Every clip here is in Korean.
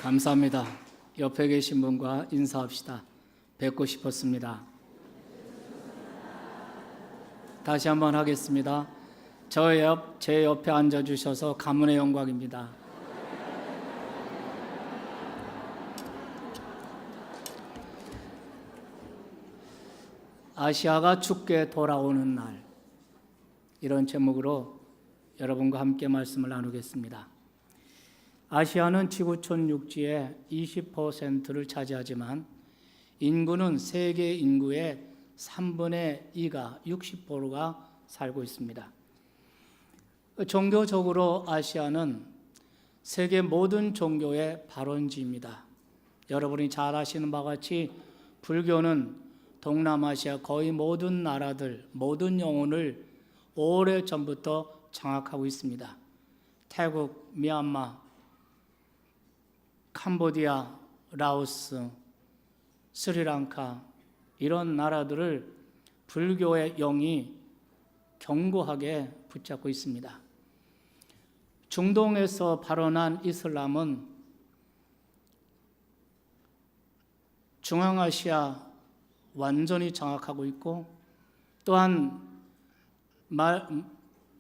감사합니다. 옆에 계신 분과 인사합시다. 뵙고 싶었습니다. 다시 한번 하겠습니다. 제 옆에 앉아주셔서 가문의 영광입니다. 아시아가 죽게 돌아오는 날, 이런 제목으로 여러분과 함께 말씀을 나누겠습니다. 아시아는 지구촌 육지의 20%를 차지하지만 인구는 세계 인구의 3분의 2가 60%가 살고 있습니다. 종교적으로 아시아는 세계 모든 종교의 발원지입니다. 여러분이 잘 아시는 바와 같이 불교는 동남아시아 거의 모든 나라들, 모든 영혼을 오래전부터 장악하고 있습니다. 태국, 미얀마, 캄보디아, 라오스, 스리랑카, 이런 나라들을 불교의 영이 견고하게 붙잡고 있습니다. 중동에서 발원한 이슬람은 중앙아시아 완전히 장악하고 있고, 또한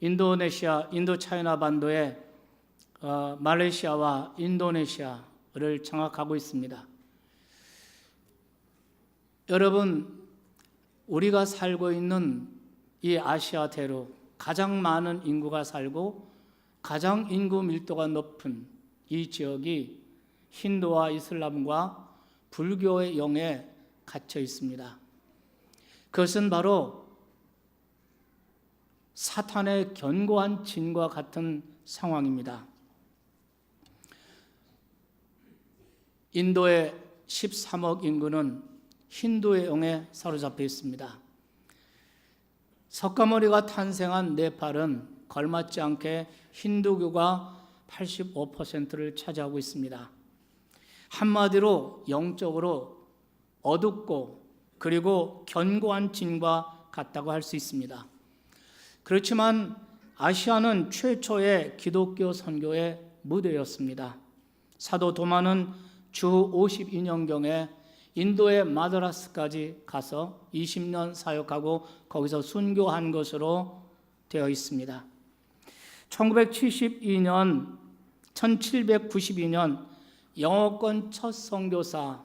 인도네시아, 인도차이나 반도의 말레이시아와 인도네시아를 장악하고 있습니다. 여러분, 우리가 살고 있는 이 아시아 대륙, 가장 많은 인구가 살고 가장 인구 밀도가 높은 이 지역이 힌두와 이슬람과 불교의 영에 갇혀 있습니다. 그것은 바로 사탄의 견고한 진과 같은 상황입니다. 인도의 13억 인구는 힌두의 영에 사로잡혀 있습니다. 석가모니가 탄생한 네팔은 걸맞지 않게 힌두교가 85%를 차지하고 있습니다. 한마디로 영적으로 어둡고 그리고 견고한 진과 같다고 할 수 있습니다. 그렇지만 아시아는 최초의 기독교 선교의 무대였습니다. 사도 도마는 주 52년경에 인도의 마드라스까지 가서 20년 사역하고 거기서 순교한 것으로 되어 있습니다. 1792년 영어권 첫 선교사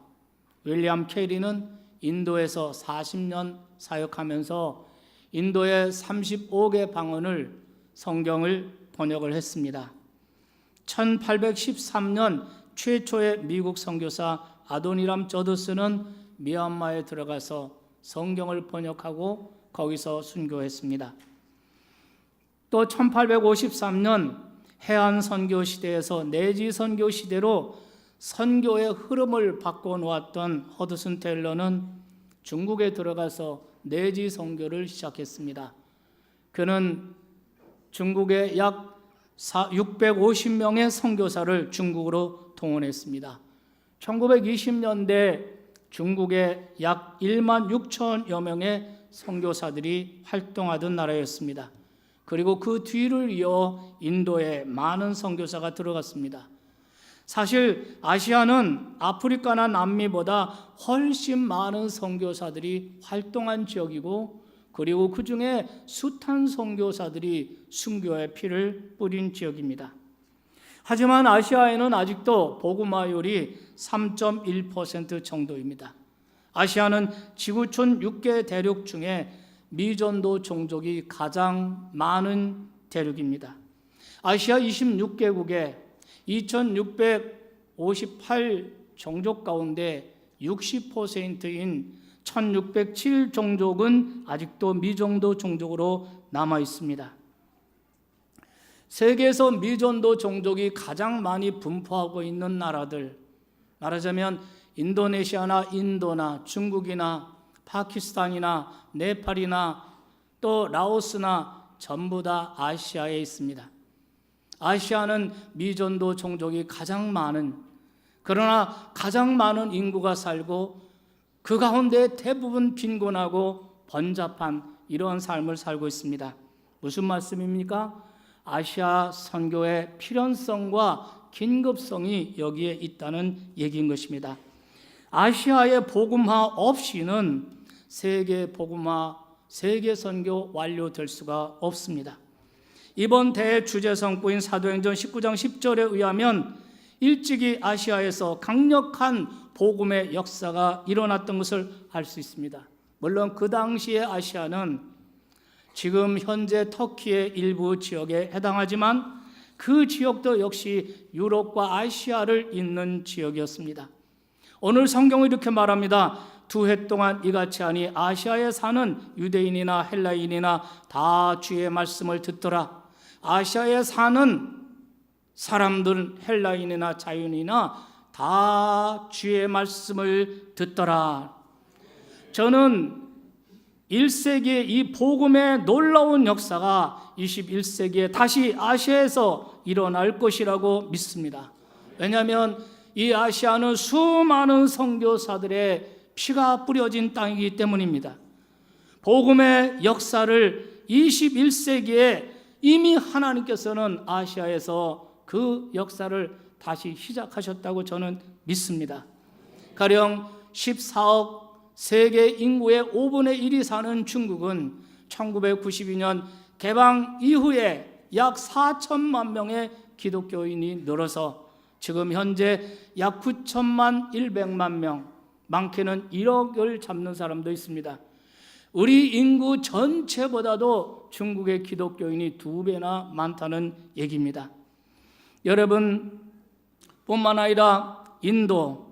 윌리엄 캐리는 인도에서 40년 사역하면서 인도의 35개 방언을 성경을 번역을 했습니다. 1813년 최초의 미국 선교사 아도니람 저드스는 미얀마에 들어가서 성경을 번역하고 거기서 순교했습니다. 또 1853년 해안 선교 시대에서 내지 선교 시대로 선교의 흐름을 바꿔놓았던 허드슨 테일러는 중국에 들어가서 내지 선교를 시작했습니다. 그는 중국의 약 650명의 선교사를 중국으로 동원했습니다. 1920년대 중국에 약 1만 6천여 명의 선교사들이 활동하던 나라였습니다. 그리고 그 뒤를 이어 인도에 많은 선교사가 들어갔습니다. 사실 아시아는 아프리카나 남미보다 훨씬 많은 선교사들이 활동한 지역이고, 그리고 그 중에 숱한 선교사들이 순교의 피를 뿌린 지역입니다. 하지만 아시아에는 아직도 복음화율이 3.1% 정도입니다. 아시아는 지구촌 6개 대륙 중에 미전도 종족이 가장 많은 대륙입니다. 아시아 26개국에 2658 종족 가운데 60%인 1607 종족은 아직도 미전도 종족으로 남아 있습니다. 세계에서 미전도 종족이 가장 많이 분포하고 있는 나라들, 말하자면 인도네시아나 인도나 중국이나 파키스탄이나 네팔이나 또 라오스나 전부 다 아시아에 있습니다. 아시아는 미전도 종족이 가장 많은, 그러나 가장 많은 인구가 살고 그 가운데 대부분 빈곤하고 번잡한 이런 삶을 살고 있습니다. 무슨 말씀입니까? 아시아 선교의 필연성과 긴급성이 여기에 있다는 얘기인 것입니다. 아시아의 복음화 없이는 세계 복음화, 세계 선교 완료될 수가 없습니다. 이번 대회 주제 성구인 사도행전 19장 10절에 의하면 일찍이 아시아에서 강력한 복음의 역사가 일어났던 것을 알 수 있습니다. 물론 그 당시의 아시아는 지금 현재 터키의 일부 지역에 해당하지만 그 지역도 역시 유럽과 아시아를 잇는 지역이었습니다. 오늘 성경은 이렇게 말합니다. 2해 동안 이같이 하니 아시아에 사는 유대인이나 헬라인이나 다 주의 말씀을 듣더라. 아시아에 사는 사람들은 헬라인이나 자유인이나 다 주의 말씀을 듣더라. 저는 1세기의 이 복음의 놀라운 역사가 21세기에 다시 아시아에서 일어날 것이라고 믿습니다. 왜냐하면 이 아시아는 수많은 선교사들의 피가 뿌려진 땅이기 때문입니다. 복음의 역사를 21세기에 이미 하나님께서는 아시아에서 그 역사를 다시 시작하셨다고 저는 믿습니다. 가령 14억 세계 인구의 5분의 1이 사는 중국은 1992년 개방 이후에 약 4천만 명의 기독교인이 늘어서 지금 현재 약 9천만 1백만 명, 많게는 1억을 잡는 사람도 있습니다. 우리 인구 전체보다도 중국의 기독교인이 2배나 많다는 얘기입니다. 여러분, 뿐만 아니라 인도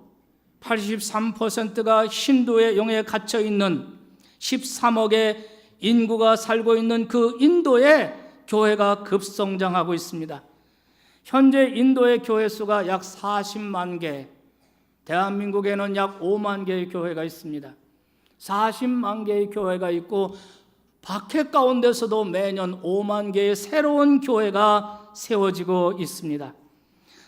83%가 힌두의 영에 갇혀 있는 13억의 인구가 살고 있는 그 인도에 교회가 급성장하고 있습니다. 현재 인도의 교회 수가 약 40만 개, 대한민국에는 약 5만 개의 교회가 있습니다. 40만 개의 교회가 있고 박해 가운데서도 매년 5만 개의 새로운 교회가 세워지고 있습니다.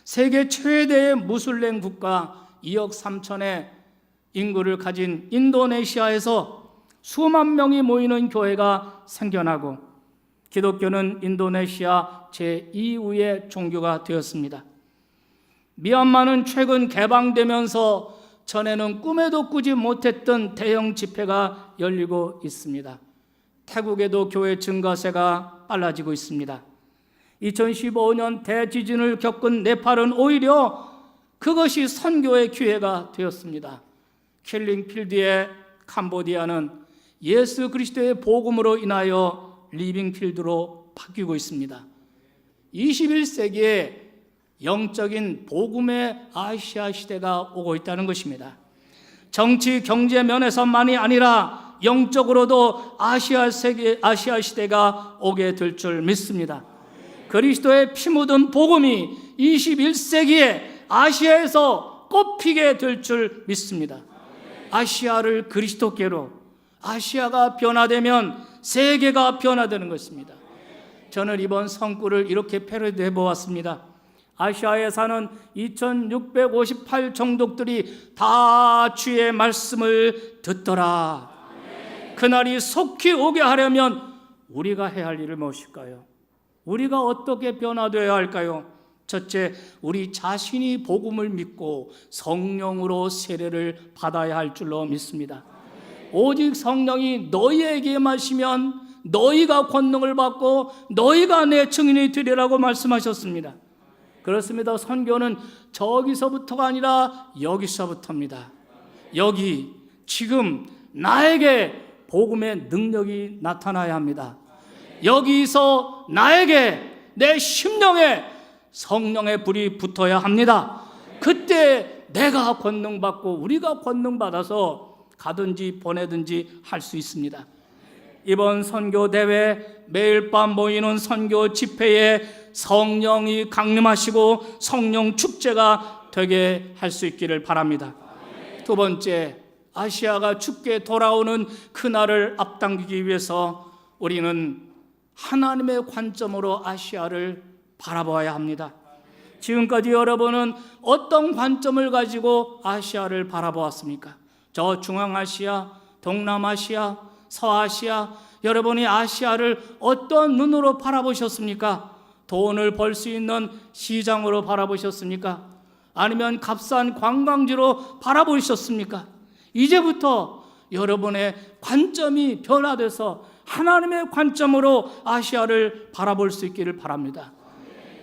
세계 최대의 무슬림 국가 2억 3천의 인구를 가진 인도네시아에서 수만 명이 모이는 교회가 생겨나고 기독교는 인도네시아 제2위의 종교가 되었습니다. 미얀마는 최근 개방되면서 전에는 꿈에도 꾸지 못했던 대형 집회가 열리고 있습니다. 태국에도 교회 증가세가 빨라지고 있습니다. 2015년 대지진을 겪은 네팔은 오히려 그것이 선교의 기회가 되었습니다. 킬링필드의 캄보디아는 예수 그리스도의 복음으로 인하여 리빙필드로 바뀌고 있습니다. 21세기에 영적인 복음의 아시아 시대가 오고 있다는 것입니다. 정치 경제 면에서만이 아니라 영적으로도 아시아 시대가 오게 될 줄 믿습니다. 그리스도의 피 묻은 복음이 21세기에 아시아에서 꽃피게 될 줄 믿습니다. 아시아를 그리스도께로, 아시아가 변화되면 세계가 변화되는 것입니다. 저는 이번 성구를 이렇게 패러디해 보았습니다. 아시아에 사는 2658 종족들이 다 주의 말씀을 듣더라. 그날이 속히 오게 하려면 우리가 해야 할 일은 무엇일까요? 우리가 어떻게 변화되어야 할까요? 첫째, 우리 자신이 복음을 믿고 성령으로 세례를 받아야 할 줄로 믿습니다. 오직 성령이 너희에게 마시면 너희가 권능을 받고 너희가 내 증인이 되리라고 말씀하셨습니다. 그렇습니다. 선교는 저기서부터가 아니라 여기서부터입니다. 여기 지금 나에게 복음의 능력이 나타나야 합니다. 여기서 나에게 내 심령에 성령의 불이 붙어야 합니다. 그때 내가 권능받고 우리가 권능받아서 가든지 보내든지 할 수 있습니다. 이번 선교대회 매일 밤 모이는 선교 집회에 성령이 강림하시고 성령 축제가 되게 할 수 있기를 바랍니다. 두 번째, 아시아가 죽게 돌아오는 그날을 앞당기기 위해서 우리는 하나님의 관점으로 아시아를 바라봐야 합니다. 지금까지 여러분은 어떤 관점을 가지고 아시아를 바라보았습니까? 저 중앙아시아, 동남아시아, 서아시아, 여러분이 아시아를 어떤 눈으로 바라보셨습니까? 돈을 벌 수 있는 시장으로 바라보셨습니까? 아니면 값싼 관광지로 바라보셨습니까? 이제부터 여러분의 관점이 변화돼서 하나님의 관점으로 아시아를 바라볼 수 있기를 바랍니다.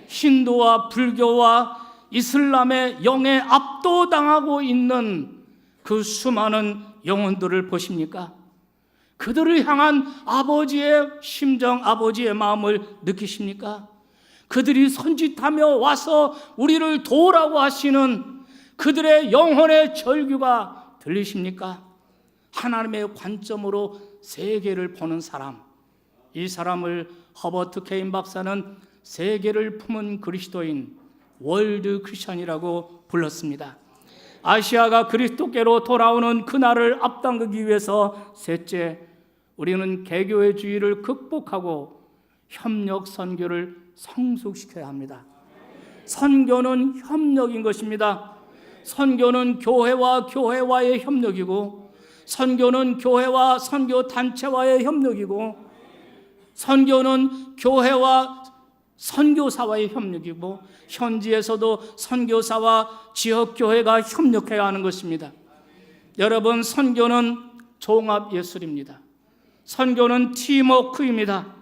힌두와 불교와 이슬람의 영에 압도당하고 있는 그 수많은 영혼들을 보십니까? 그들을 향한 아버지의 심정, 아버지의 마음을 느끼십니까? 그들이 손짓하며 와서 우리를 도우라고 하시는 그들의 영혼의 절규가 들리십니까? 하나님의 관점으로 세계를 보는 사람, 이 사람을 허버트 케인 박사는 세계를 품은 그리스도인, 월드 크리스천이라고 불렀습니다. 아시아가 그리스도께로 돌아오는 그날을 앞당기기 위해서 셋째, 우리는 개교의 주의를 극복하고 협력 선교를 성숙시켜야 합니다. 선교는 협력인 것입니다. 선교는 교회와 교회와의 협력이고, 선교는 교회와 선교 단체와의 협력이고, 선교는 교회와 선교사와의 협력이고, 현지에서도 선교사와 지역교회가 협력해야 하는 것입니다. 여러분, 선교는 종합예술입니다. 선교는 팀워크입니다.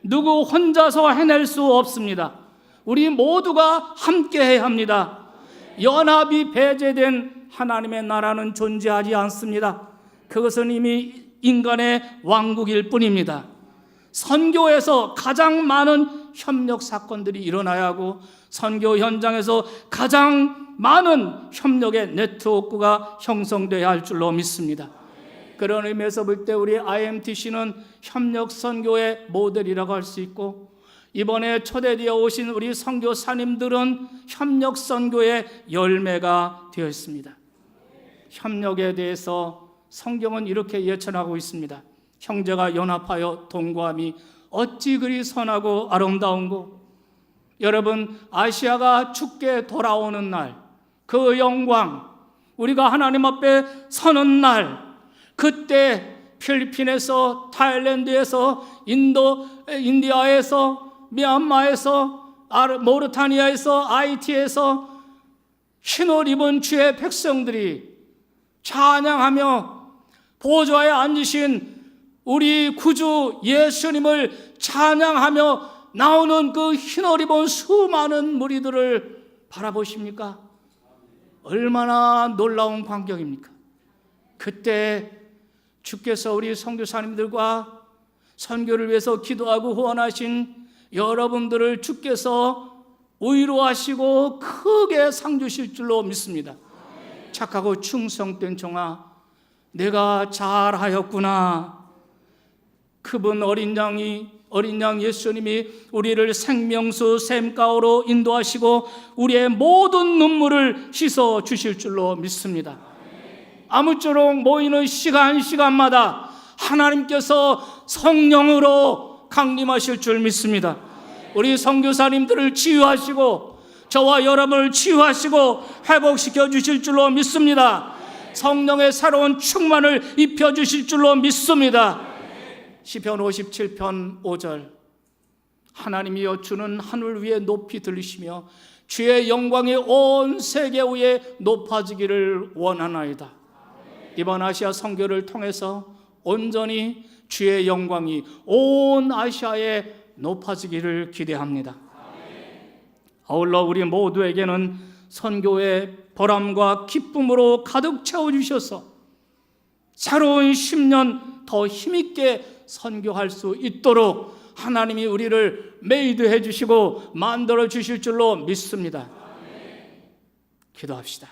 누구 혼자서 해낼 수 없습니다. 우리 모두가 함께 해야 합니다. 연합이 배제된 하나님의 나라는 존재하지 않습니다. 그것은 이미 인간의 왕국일 뿐입니다. 선교에서 가장 많은 협력 사건들이 일어나야 하고, 선교 현장에서 가장 많은 협력의 네트워크가 형성되어야 할 줄로 믿습니다. 그런 의미에서 볼 때 우리 IMTC는 협력 선교의 모델이라고 할 수 있고, 이번에 초대되어 오신 우리 선교사님들은 협력 선교의 열매가 되어 있습니다. 협력에 대해서 성경은 이렇게 예천하고 있습니다. 형제가 연합하여 동거함이 어찌 그리 선하고 아름다운고. 여러분, 아시아가 주께 돌아오는 날, 그 영광, 우리가 하나님 앞에 서는 날, 그때 필리핀에서, 타일랜드에서, 인디아에서, 미얀마에서, 모르타니아에서, 아이티에서 흰옷 입은 주의 백성들이 찬양하며 보좌에 앉으신 우리 구주 예수님을 찬양하며 나오는 그 흰옷 입은 수많은 무리들을 바라보십니까? 얼마나 놀라운 광경입니까? 그때 주께서 우리 선교사님들과 선교를 위해서 기도하고 후원하신 여러분들을 주께서 위로하시고 크게 상 주실 줄로 믿습니다. 착하고 충성된 종아, 내가 잘하였구나. 그분 어린 양 예수님이 우리를 생명수 샘가오로 인도하시고 우리의 모든 눈물을 씻어 주실 줄로 믿습니다. 아무쪼록 모이는 시간마다 하나님께서 성령으로 강림하실 줄 믿습니다. 우리 선교사님들을 치유하시고 저와 여러분을 치유하시고 회복시켜 주실 줄로 믿습니다. 성령의 새로운 충만을 입혀 주실 줄로 믿습니다. 시편 57편 5절, 하나님이여 주는 하늘 위에 높이 들리시며 주의 영광이 온 세계 위에 높아지기를 원하나이다. 이번 아시아 선교를 통해서 온전히 주의 영광이 온 아시아에 높아지기를 기대합니다. 아울러 우리 모두에게는 선교의 보람과 기쁨으로 가득 채워주셔서 새로운 10년 더 힘있게 선교할 수 있도록 하나님이 우리를 메이드해 주시고 만들어 주실 줄로 믿습니다. 기도합시다.